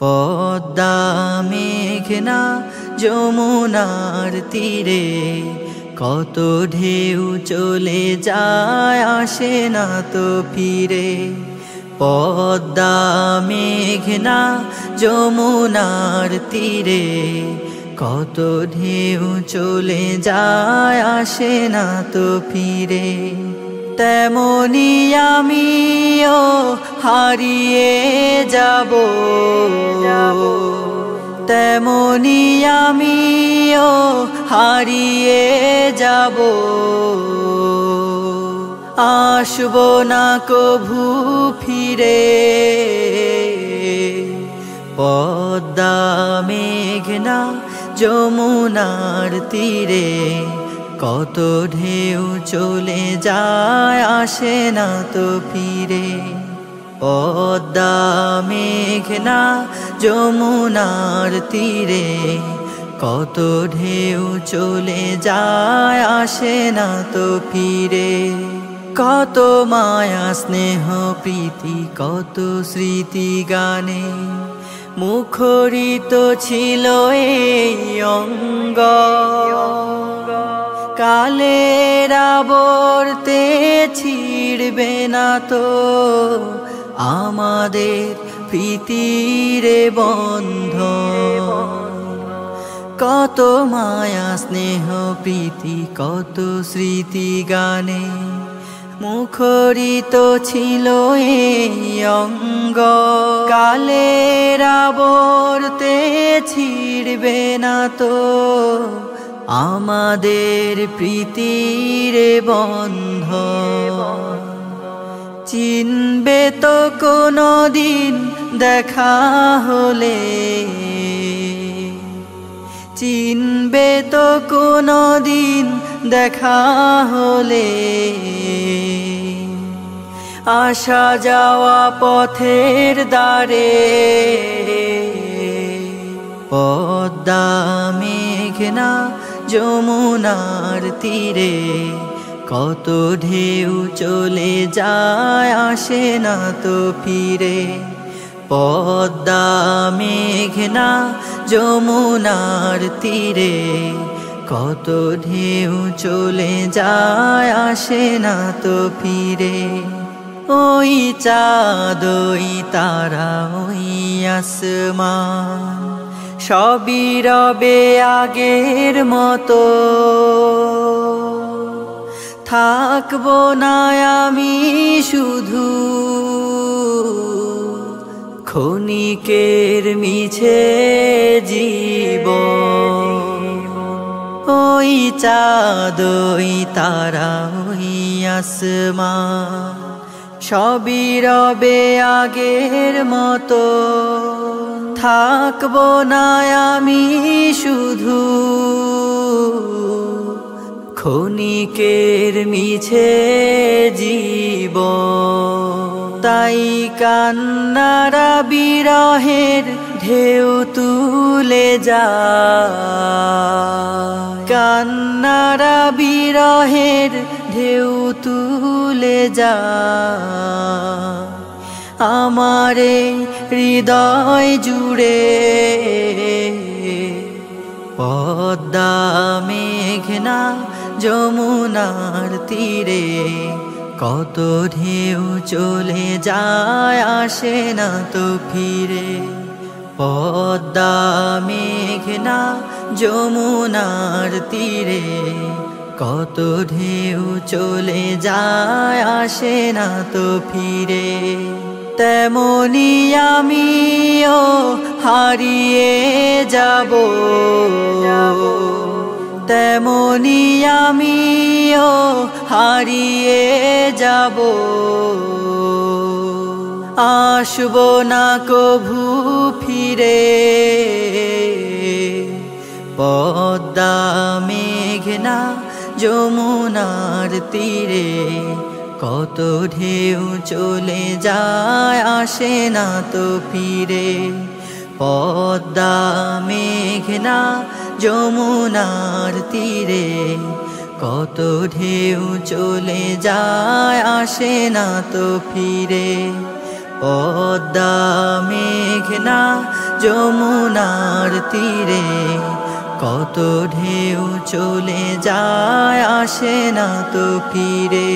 পদ্মা মেঘনা যমুনার তীরে কত ঢেউ চলে যায় আসে না তো ফিরে। পদ্মা মেঘনা যমুনার তীরে কত ঢেউ চলে যায় আসে না তো ফিরে। তেমনি আমিও হারিয়ে যাব, তেমনি আমিও হারিয়ে যাব, আসব না কভু ফিরে। পদ্মা মেঘনা যমুনার তীরে কত ঢেউ চলে যায় আসে না তো ফিরে। পদ্মা মেঘনা যমুনার তীরে কত ঢেউ চলে যায় আসে না তো ফিরে। কত মায়া স্নেহ প্রীতি কত স্মৃতি গানে মুখরিত ছিল এই অঙ্গ। কালের আবর্তে ছিড়বে না তো আমাদের প্রীতির বন্ধন। কত মায়া স্নেহ প্রীতি কত স্মৃতি গানে মুখরিত ছিল এই অঙ্গ। কালের আবর্তে ছিড়বে না তো আমাদের প্রীতির বন্ধন। চিনবে তো কোনো দিন দেখা হলে, চিনবে তো কোনো দিন দেখা হলে, আসা যাওয়া পথের দ্বারে। পদ্মা মেঘনা যমুনার তীরে কত ঢেউ চলে যায় আসে না তো ফিরে। পদ্মা মেঘনা যমুনার তীরে কত ঢেউ চলে যায় আসে না তো ফিরে। ওই চাঁদ ওই তারা ওই আসমান সবই রবে আগের মতো। থাকবো না আমি শুধু ক্ষণিকের মিছে জীবন। ওই চাঁদ ওই তারা ওই আসমান সবই রবে আগের মতো। থাকবো না আমি শুধু ক্ষণিকের মিছে জীবন। তাই কান্নারা বিরহের ঢেউ তুলে যায়, কান্নারা বিরহের ঢেউ তুলে যায় আমারে হৃদয় জুড়ে। পদ্মা মেঘনা যমুনার তীরে কত ঢেউ চলে যায় আসে না তো ফিরে। পদ্মা মেঘনা যমুনার তীরে কত ঢেউ চলে যায় আসে না তো ফিরে। তেমনি আমিও হারিয়ে যাব, তেমনি আমিও হারিয়ে যাব, আসব না কভু ফিরে। পদ্মা মেঘনা যমুনার তীরে কত ঢেউ চলে যায় আসে না তো ফিরে। পদ্মা মেঘনা যমুনার তীরে কত ঢেউ চলে যায় আসে না তো ফিরে। পদ্মা মেঘনা যমুনার তীরে, কত ঢেউ চলে যায় আসে না তো ফিরে।